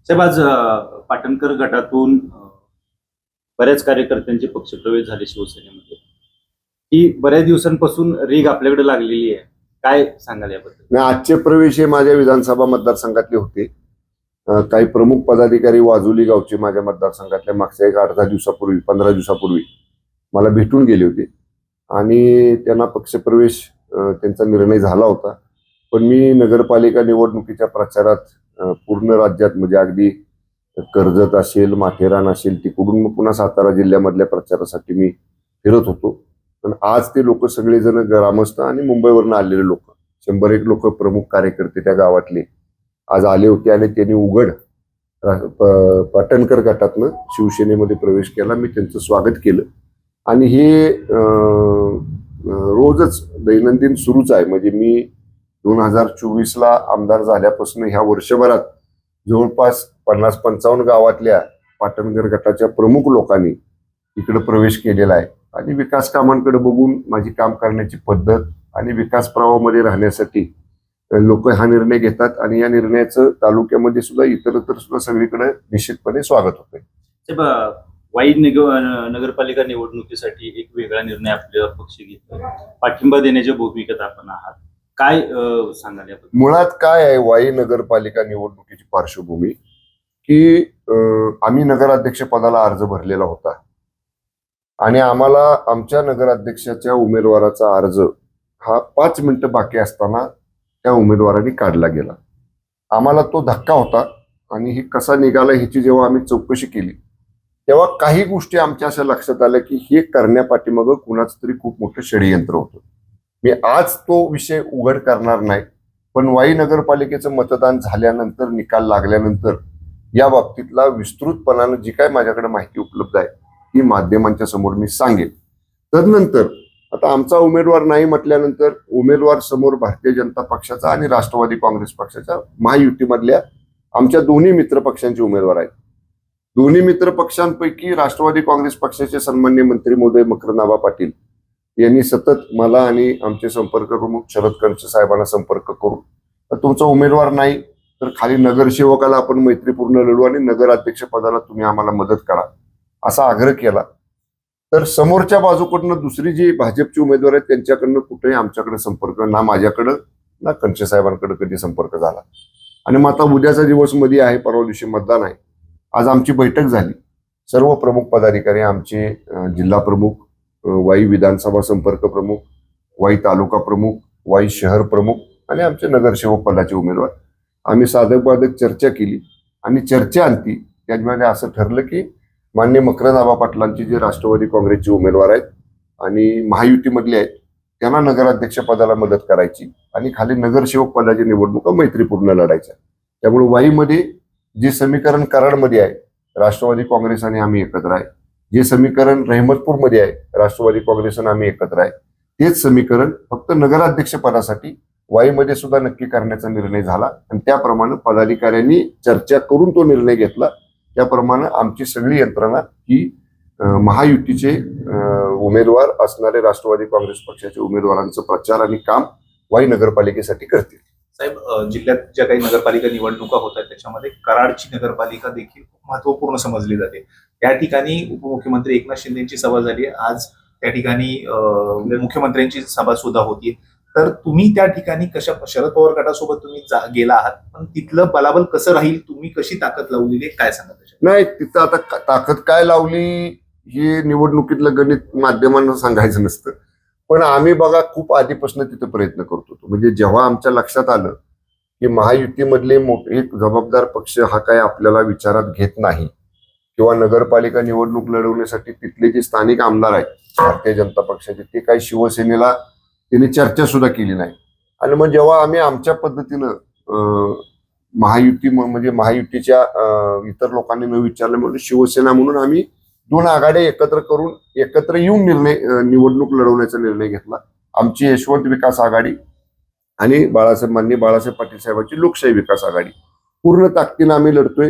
साहेब, आज पाटणकर गटातून बऱ्याच कार्यकर्त्यांचे पक्षप्रवेश झाले शिवसेनेमध्ये. ही बऱ्याच दिवसांपासून रीग आपल्याकडे लागलेली आहे. काय सांगाल याबद्दल? नाही, आजचे प्रवेश हे माझ्या विधानसभा मतदारसंघातले होते. काही प्रमुख पदाधिकारी वाजुली गावचे माझ्या मतदारसंघातल्या मागच्या एक 8-10 दिवसापूर्वी 15 दिवसापूर्वी मला भेटून गेले होते आणि त्यांना पक्षप्रवेश त्यांचा निर्णय झाला होता. पण मी नगरपालिका निवडणुकीच्या प्रचारात पूर्ण राज्यात म्हणजे अगदी कर्जत असेल, माथेरान असेल, तिकडून पुन्हा सातारा जिल्ह्यामधल्या प्रचारासाठी मी फिरत होतो. पण आज ते लोक सगळेजण ग्रामस्थ आणि मुंबईवरून आलेले लोक 100-1 लोक प्रमुख कार्यकर्ते त्या गावातले आज आले होते आणि त्यांनी उघड पाटणकर गटातनं शिवसेनेमध्ये प्रवेश केला. मी त्यांचं स्वागत केलं आणि हे रोजच दैनंदिन सुरूच आहे. म्हणजे मी 2024ला आमदार झाल्यापासून ह्या वर्षभरात जवळपास 50-55 गावातल्या पाटणकर गटाच्या प्रमुख लोकांनी इकडे प्रवेश केलेला आहे आणि विकास कामांकडे बघून माझी काम करण्याची पद्धत आणि विकास प्रवाहामध्ये राहण्यासाठी लोक हा निर्णय घेतात आणि या निर्णयाचं तालुक्यामध्ये सुद्धा इतरत्र सुद्धा सगळीकडे निश्चितपणे स्वागत होतंय. साहेब, वाई नगरपालिका निवडणुकीसाठी एक वेगळा निर्णय आपल्या पक्ष घेतला. पाठिंबा देण्याच्या भूमिकेत आपण आहात. काय सांगाल याबद्दल? मुळात काय आहे वाई नगरपालिका निवडणुकीची पार्श्वभूमी की आम्ही नगराध्यक्ष पदाला अर्ज भरलेला होता आणि आम्हाला आमच्या नगराध्यक्षाच्या उमेदवाराचा अर्ज हा 5 मिनिटं बाकी असताना त्या उमेदवारांनी काढला गेला. आम्हाला तो धक्का होता आणि हे कसा निघाला ह्याची जेव्हा आम्ही चौकशी केली तेव्हा काही गोष्टी आमच्या अशा लक्षात आल्या की हे करण्यापाठीमागं कुणाचं तरी खूप मोठं षडयंत्र होतं. मी आज तो विषय उघड करणार नाही, पण वाई नगरपालिकेचं मतदान झाल्यानंतर निकाल लागल्यानंतर या बाबतीतला विस्तृतपणानं जी काय माझ्याकडे माहिती उपलब्ध आहे ती माध्यमांच्या समोर मी सांगेन. तदनंतर आता आमचा उमेदवार नाही म्हटल्यानंतर उमेदवार समोर भारतीय जनता पक्षाचा आणि राष्ट्रवादी काँग्रेस पक्षाच्या महायुतीमधल्या आमच्या दोन्ही मित्र पक्षांचे उमेदवार आहेत. दोन्ही मित्र पक्षांपैकी राष्ट्रवादी काँग्रेस पक्षाचे सन्माननीय मंत्री महोदय मकरंद पाटील यांनी सतत मला आणि आमचे संपर्क प्रमुख शरद कणसे साहेबांना संपर्क करून तुमचा उमेदवार नाही तर खाली नगरसेवकाला आपण मैत्रीपूर्ण लढू आणि नगराध्यक्ष पदाला तुम्ही आम्हाला मदत करा असा आग्रह केला. तर समोरच्या बाजूकडनं दुसरी जी भाजपची उमेदवार आहेत त्यांच्याकडनं कुठेही आमच्याकडे संपर्क ना माझ्याकडं ना कणसे साहेबांकडे कधी संपर्क झाला. आणि मग आता उद्याचा दिवस मध्ये आहे, परवा दिवशी मतदान आहे. आज आमची बैठक झाली. सर्व प्रमुख पदाधिकारी आमचे जिल्हा प्रमुख, वाई विधानसभा संपर्क प्रमुख, वाई तालुका प्रमुख, वाई शहर प्रमुख आणि आमचे नगरसेवक पदाचे उमेदवार आम्ही साधक चर्चा केली आणि चर्चा अंती त्यामध्ये असं ठरलं की मान्य मकरंद पाटलांची जे राष्ट्रवादी काँग्रेसचे उमेदवार आहेत आणि महायुतीमधले आहेत त्यांना नगराध्यक्ष पदाला मदत करायची आणि खाली नगरसेवक पदाची निवडणुका मैत्रीपूर्ण लढायच्या. त्यामुळे वाईमध्ये जे समीकरण कराडमध्ये आहे राष्ट्रवादी काँग्रेस आणि आम्ही एकत्र आहे, जे समीकरण रहमतपूरमध्ये आहे राष्ट्रवादी काँग्रेस आणि आम्ही एकत्र आहे, तेच समीकरण फक्त नगराध्यक्ष पदासाठी वाईमध्ये सुद्धा नक्की करण्याचा निर्णय झाला आणि त्याप्रमाणे पदाधिकाऱ्यांनी चर्चा करून तो निर्णय घेतला. त्याप्रमाणे आमची सगळी यंत्रणा ही महायुतीचे उमेदवार असणारे राष्ट्रवादी काँग्रेस पक्षाचे उमेदवारांचं प्रचार आणि काम वाई नगरपालिकेसाठी करतील. साहेब, जिल्ह्यात ज्या काही नगरपालिका निवडणुका होत आहेत त्याच्यामध्ये कराडची नगरपालिका देखील महत्वपूर्ण समजली जाते. त्या ठिकाणी उपमुख्यमंत्री एकनाथ शिंदेची सभा झाली. आज त्या ठिकाणी मुख्यमंत्र्यांची सभा सुद्धा होती. तर तुम्ही त्या ठिकाणी कशा शरद पवार गटासोबत तुम्ही गेला आहात, पण तिथलं बलाबल कसं राहील, तुम्ही कशी ताकद लावलेली आहे, काय सांगा त्याच्यात? नाही, तिथं आता ताकद काय लावली ही निवडणुकीतलं गणित माध्यमांना सांगायचं नसतं. पण आम्ही बघा खूप आधीपासून तिथे प्रयत्न करत होतो. म्हणजे जेव्हा आमच्या लक्षात आलं की महायुतीमधले मोठे एक जबाबदार पक्ष हा काय आपल्याला विचारात घेत नाही किंवा नगरपालिका निवडणूक लढवण्यासाठी तिथले जे स्थानिक आमदार आहेत भारतीय जनता पक्षाचे ते काही शिवसेनेला त्यांनी चर्चा सुद्धा केली नाही. आणि मग जेव्हा आम्ही आमच्या पद्धतीनं महायुती म्हणजे महायुतीच्या इतर लोकांनी न विचारलं म्हणून शिवसेना म्हणून आम्ही 2 आघाड्या एकत्र करून एकत्र येऊन निवडणूक लढवण्याचा निर्णय घेतला. आमची यशवंत विकास आघाडी आणि माननीय बाळासाहेब पाटील साहेबांची लोकशाही विकास आघाडी पूर्ण ताकदीनं आम्ही लढतोय.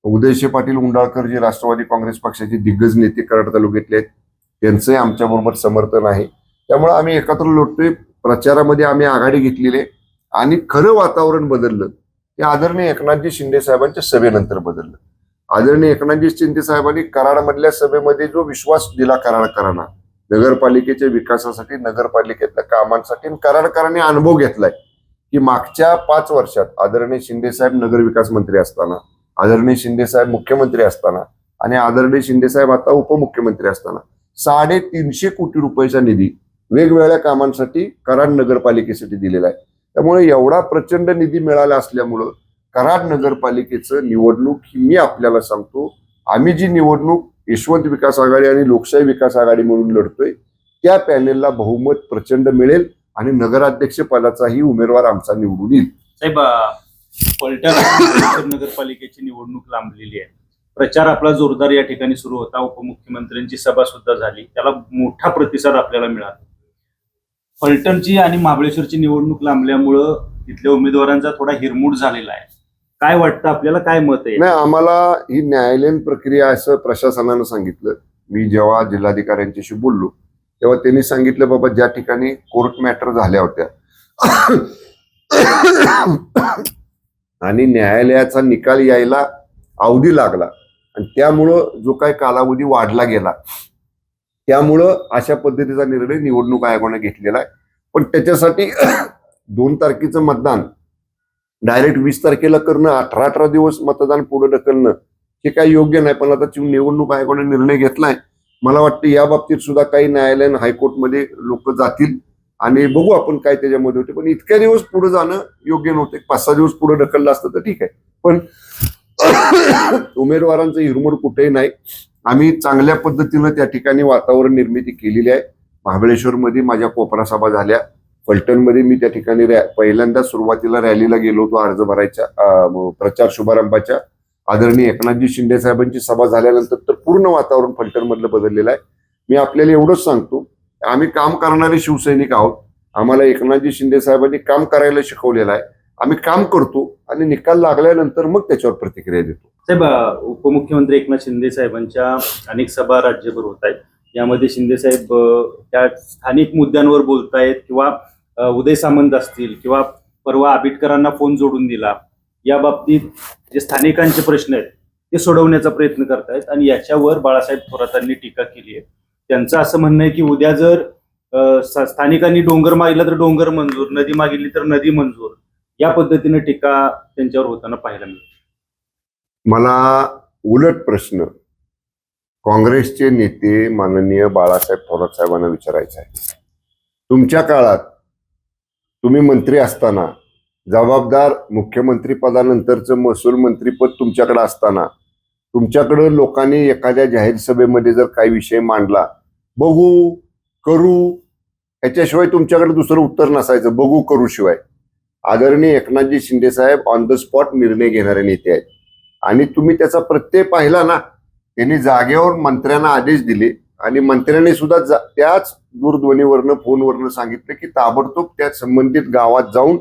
उदयशे पाटील उंडाळकर जे राष्ट्रवादी काँग्रेस पक्षाचे दिग्गज नेते कराड तालुक्यातले आहेत त्यांचंही आमच्याबरोबर समर्थन आहे. त्यामुळे आम्ही एकत्र लढतोय. प्रचारामध्ये आम्ही आघाडी घेतलेली आहे आणि खरं वातावरण बदललं ते आदरणीय एकनाथजी शिंदे साहेबांच्या सभेनंतर बदललं. आदरणीय एकनाथजी शिंदे साहेबांनी कराडमधल्या सभेमध्ये जो विश्वास दिला कराडकरांना नगरपालिकेच्या विकासासाठी, नगरपालिकेतल्या कामांसाठी, कराडकरांनी अनुभव घेतलाय की मागच्या 5 वर्षात आदरणीय शिंदे साहेब नगरविकास मंत्री असताना, आदरणीय शिंदे साहेब मुख्यमंत्री असताना आणि आदरणीय शिंदे साहेब आता उपमुख्यमंत्री असताना 350 कोटी रुपयाचा निधी वेगवेगळ्या कामांसाठी कराड नगरपालिकेसाठी दिलेला आहे. त्यामुळे एवढा प्रचंड निधी मिळाला असल्यामुळं कराड नगरपालिकेचं निवडणूक ही मी आपल्याला सांगतो, आम्ही जी निवडणूक यशवंत विकास आघाडी आणि लोकशाही विकास आघाडी म्हणून लढतोय त्या पॅनेलला बहुमत प्रचंड मिळेल आणि नगराध्यक्ष पदाचाही उमेदवार आमचा निवडून येईल. साहेब, फलटण नगरपालिकेची निवडणूक लांबलेली आहे. प्रचार आपला जोरदार या ठिकाणी सुरू होता. उपमुख्यमंत्र्यांची सभा सुद्धा झाली, त्याला मोठा प्रतिसाद आपल्याला मिळाला. फलटणची आणि महाबळेश्वरची निवडणूक लांबल्यामुळं तिथल्या उमेदवारांचा थोडा हिरमूड झालेला आहे. काय वाटतं आपल्याला, काय मत आहे? नाही, आम्हाला ही न्यायालयीन प्रक्रिया असं प्रशासनानं सांगितलं. मी जेव्हा जिल्हाधिकाऱ्यांच्याशी बोललो तेव्हा त्यांनी सांगितलं, बाबा ज्या ठिकाणी कोर्ट मॅटर झाल्या होत्या आणि न्यायालयाचा निकाल यायला अवधी लागला आणि त्यामुळं जो काही कालावधी वाढला गेला, त्यामुळं अशा पद्धतीचा निर्णय निवडणूक आयोगाने घेतलेला आहे. पण त्याच्यासाठी 2 तारखेचं मतदान डायरेक्ट 20 तारखेला करणं, 18 दिवस मतदान पुढे ढकलणं हे काही योग्य नाही. पण आता निवडणूक आयोगाने निर्णय घेतलाय. मला वाटतं या बाबतीत सुद्धा काही न्यायालयीन हायकोर्टमध्ये लोक जातील आणि बघू आपण काय त्याच्यामध्ये होते. पण इतक्या दिवस पुढे जाणं योग्य नव्हते. 5-6 दिवस पुढे ढकललं असतं तर ठीक आहे, पण उमेदवारांचं हिरमोड कुठेही नाही. आम्ही चांगल्या पद्धतीनं त्या ठिकाणी वातावरण निर्मिती केलेली आहे. महाबळेश्वरमध्ये माझ्या कोपरा सभा झाल्या, फलटणमध्ये मी त्या ठिकाणी पहिल्यांदा सुरुवातीला रॅलीला गेलो होतो अर्ज भरायच्या प्रचार शुभारंभाच्या. आदरणीय एकनाथजी शिंदे साहेबांची सभा झाल्यानंतर तर पूर्ण वातावरण फलटणमधलं बदललेलं आहे. मी आपल्याला एवढंच सांगतो, आम्ही काम करणारे शिवसैनिक आहोत. आम्हाला एकनाथजी शिंदे साहेबांनी काम करायला शिकवलेलं आहे. आम्ही काम करतो आणि निकाल लागल्यानंतर मग त्याच्यावर प्रतिक्रिया देतो. साहेब, उपमुख्यमंत्री एकनाथ शिंदे साहेबांच्या अनेक सभा राज्यभर होत आहेत. यामध्ये शिंदे साहेब त्या स्थानिक मुद्द्यांवर बोलतायत किंवा उदय सामंत असतील किंवा परवा आबिटकरांना फोन जोडून दिला, या बाबतीत जे स्थानिकांचे प्रश्न आहेत ते सोडवण्याचा प्रयत्न करतायत आणि याच्यावर बाळासाहेब थोरातांनी टीका केली आहे. त्यांचं असं म्हणणं आहे की उद्या जर स्थानिकांनी डोंगर मागितला तर डोंगर मंजूर, नदी मागितली तर नदी मंजूर, या पद्धतीने टीका त्यांच्यावर होताना पाहायला मिळते. मला उलट प्रश्न काँग्रेसचे नेते माननीय बाळासाहेब थोरात साहेबांना विचारायचा आहे. तुमच्या काळात तुम्ही मंत्री असताना, जबाबदार मुख्यमंत्री पदानंतरचं महसूल मंत्रीपद तुमच्याकडे असताना, तुमच्याकडे लोकांनी एखाद्या जाहीर सभेमध्ये जर काही विषय मांडला, बघू करू ह्याच्याशिवाय तुमच्याकडे दुसरं उत्तर नसायचं, बघू करू शिवाय. आदरणीय एकनाथजी शिंदे साहेब ऑन द स्पॉट निर्णय घेणारे नेते आहेत आणि तुम्ही त्याचा प्रत्यय पाहिला ना. त्यांनी जागेवर मंत्र्यांना आदेश दिले आणि मंत्र्यांनी सुद्धा त्याच दूरध्वनीवरनं फोनवरनं सांगितलं की ताबडतोब त्या संबंधित गावात जाऊन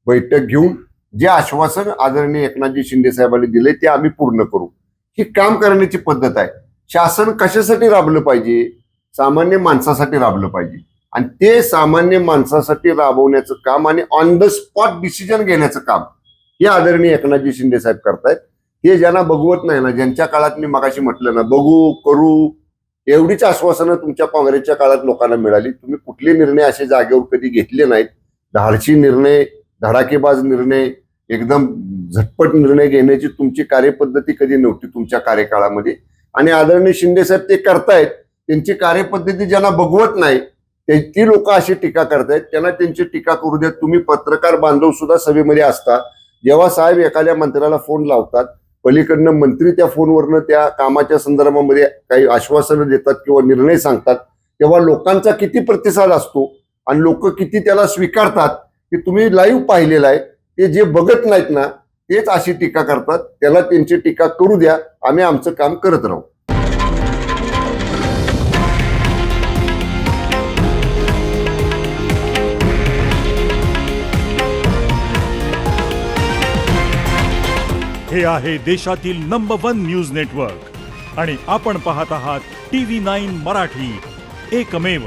बैठक घेऊन जे आश्वासन आदरणीय एकनाथजी शिंदे साहेबांनी दिले ते आम्ही पूर्ण करू. ही काम करण्याची पद्धत आहे. शासन कशासाठी राबलं पाहिजे? सामान्य माणसासाठी राबलं पाहिजे आणि ते सामान्य माणसासाठी राबवण्याचं काम आणि ऑन द स्पॉट डिसिजन घेण्याचं काम हे आदरणीय एकनाथजी शिंदे साहेब करतायत. हे ज्यांना बघवत नाही ना, ज्यांच्या काळात मी मगाशी म्हटलं ना, बघू करू एवढीच आश्वासनं तुमच्या काँग्रेसच्या काळात लोकांना मिळाली. तुम्ही कुठले निर्णय असे जागेवर कधी घेतले नाहीत. धाडसी निर्णय, धडाकेबाज निर्णय, एकदम झटपट निर्णय घेण्याची तुमची कार्यपद्धती कधी नव्हती तुमच्या कार्यकाळामध्ये. आणि आदरणीय शिंदे साहेब ते करतायत. त्यांची कार्यपद्धती ज्यांना बघवत नाही ती लोक अशी टीका करतायत, त्यांना त्यांची टीका करू द्या. तुम्ही पत्रकार बांधव सुद्धा सभेमध्ये असता, जेव्हा साहेब एखाद्या मंत्र्याला फोन लावतात, पलीकडनं मंत्री त्या फोनवरनं त्या कामाच्या संदर्भामध्ये काही आश्वासनं देतात किंवा निर्णय सांगतात, तेव्हा लोकांचा किती प्रतिसाद असतो आणि लोक किती त्याला स्वीकारतात हे तुम्ही लाईव्ह पाहिलेलं आहे. ते जे बघत नाहीत ना तेच अशी टीका करतात. त्याला त्यांची टीका करू द्या, आम्ही आमचं काम करत राहू. हे आहे देशातील नंबर 1 न्यूज नेटवर्क आणि आपण पाहत आहात TV9 मराठी, एकमेव.